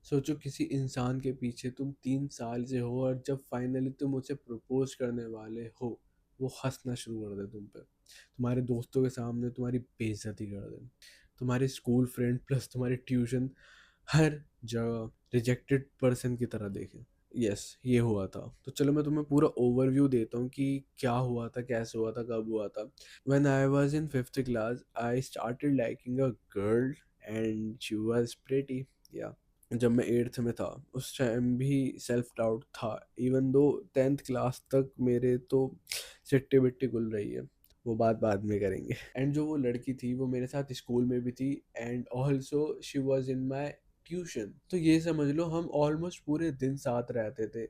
सोचो किसी इंसान के पीछे तुम 3 साल से हो और जब फाइनली तुम उसे प्रपोज करने वाले हो, वो हंसना शुरू कर दे तुम पे, तुम्हारे दोस्तों के सामने तुम्हारी बेइज्जती कर दे, तुम्हारे स्कूल फ्रेंड प्लस तुम्हारे ट्यूशन, हर जगह रिजेक्टेड पर्सन की तरह देखे। यस, ये हुआ था। तो चलो मैं तुम्हें पूरा ओवरव्यू देता हूँ कि क्या हुआ था, कैसे हुआ था, कब हुआ था। When I was in 5th class I started liking a girl and she was pretty. या जब मैं 8th में था उस टाइम भी सेल्फ डाउट था, इवन दो 10th क्लास तक मेरे तो सिट्टी बिट्टी गुल रही है, वो बात बाद में करेंगे। एंड जो वो लड़की थी वो मेरे साथ स्कूल में भी थी and also she was in my tuition. तो ये समझ लो हम ऑलमोस्ट पूरे दिन साथ रहते थे,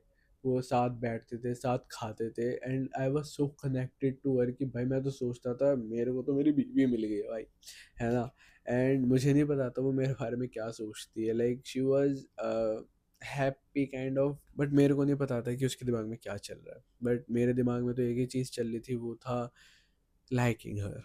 वो साथ बैठते थे, साथ खाते थे and I was so connected to her कि भाई मैं तो सोचता था मेरे को तो मेरी बीवी मिल गई है भाई, है ना। एंड मुझे नहीं पता था वो मेरे बारे में क्या सोचती है, like she was happy kind of, but मेरे को नहीं पता था कि उसके दिमाग में क्या चल रहा है। बट मेरे दिमाग में तो एक ही चीज़ चल रही थी, वो था लाइकिंग हर।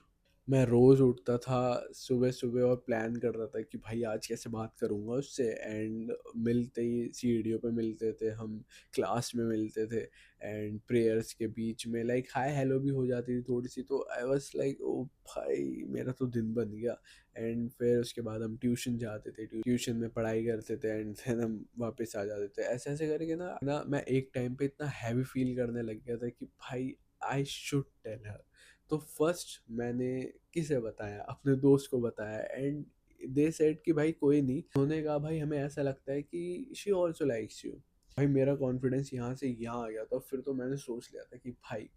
मैं रोज़ उठता था सुबह सुबह और प्लान कर रहा था कि भाई आज कैसे बात करूँगा उससे, एंड मिलते ही सीढ़ियों पे मिलते थे हम, क्लास में मिलते थे एंड प्रेयर्स के बीच में लाइक हाय हेलो भी हो जाती थी थोड़ी सी, तो आई वाज लाइक ओ भाई मेरा तो दिन बन गया। एंड फिर उसके बाद हम ट्यूशन जाते थे, ट्यूशन में पढ़ाई करते थे एंड फिर हम वापस आ जाते थे, ऐसे ऐसे करके ना ना मैं एक टाइम पे इतना हैवी फील करने लग गया था कि भाई आई शुड टेल हर। तो फर्स्ट मैंने किसे बताया, अपने दोस्त को बताया एंड दे सेड कि भाई कोई नहीं, उन्होंने कहा भाई हमें ऐसा लगता है कि शी ऑल्सो लाइक्स यू। भाई मेरा कॉन्फिडेंस यहाँ से यहाँ आ गया था, फिर तो मैंने सोच लिया था कि भाई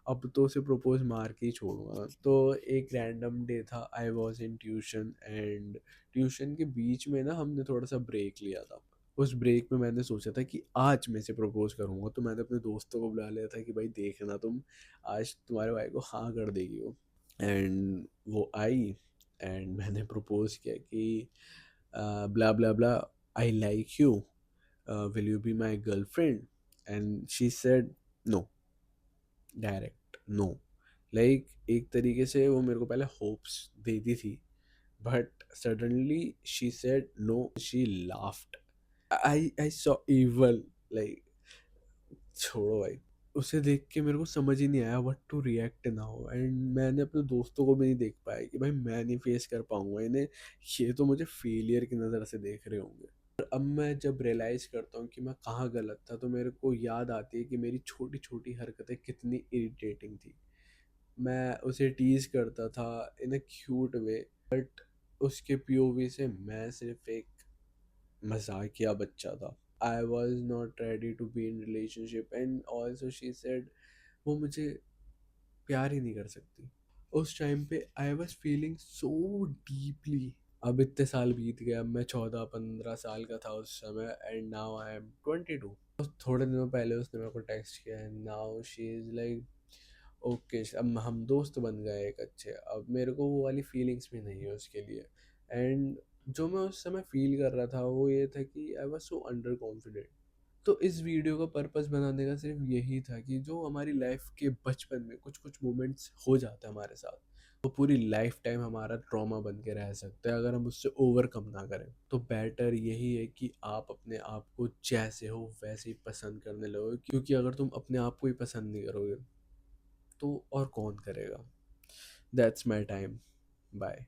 अब तो उसे प्रपोज मार के ही छोड़ूंगा। तो एक रैंडम डे था, I was in tuition and tuition के बीच में ना हमने थोड़ा सा ब्रेक लिया था। उस ब्रेक में मैंने सोचा था कि आज मैं इसे प्रपोज करूंगा, तो मैंने अपने दोस्तों को बुला लिया था कि भाई देखना तुम, आज तुम्हारे भाई को हाँ कर देगी वो। एंड वो आई एंड मैंने प्रपोज किया कि blah blah blah, I like you, will you be my girlfriend. And she said no, direct no. Like एक तरीके से वो मेरे को पहले होप्स देती थी, but suddenly she said no, she laughed. I saw evil, like छोड़ो भाई। उसे देख के मेरे को समझ ही नहीं आया what to react now, and मैंने अपने दोस्तों को भी नहीं देख पाया कि भाई मैं नहीं फेस कर पाऊंगा इन्हें, ये तो मुझे फेलियर की नज़र से देख रहे होंगे। और अब मैं जब रियलाइज करता हूँ कि मैं कहाँ गलत था, तो मेरे को याद आती है कि मेरी छोटी छोटी हरकतें कितनी इरिटेटिंग थी। मैं उसे टीज करता था in a cute way, but उसके पीओवी से मैं सिर्फ एक मजाकिया बच्चा था। I was not ready to be in relationship and also she said वो मुझे प्यार ही नहीं कर सकती। उस टाइम पे I was feeling so deeply. अब इतने साल बीत गए, अब मैं 14-15 साल का था उस समय एंड नाउ आई एम 22। थोड़े दिनों पहले उसने मेरे को टेक्स्ट किया and now she is like okay, अब हम दोस्त बन गए एक अच्छे, अब मेरे को वो वाली फीलिंग्स भी नहीं है उसके लिए। एंड जो मैं उस समय फील कर रहा था वो ये था कि आई वॉज सो अंडर कॉन्फिडेंट। तो इस वीडियो का पर्पस बनाने का सिर्फ यही था कि जो हमारी लाइफ के बचपन में कुछ कुछ मोमेंट्स हो जाते हैं हमारे साथ, वो पूरी लाइफ टाइम हमारा ट्रॉमा बन के रह सकता है अगर हम उससे ओवरकम ना करें। तो बेटर यही है कि आप अपने आप को जैसे हो वैसे ही पसंद करने लगो, क्योंकि अगर तुम अपने आप को ही पसंद नहीं करोगे तो और कौन करेगा। That's my time. बाय।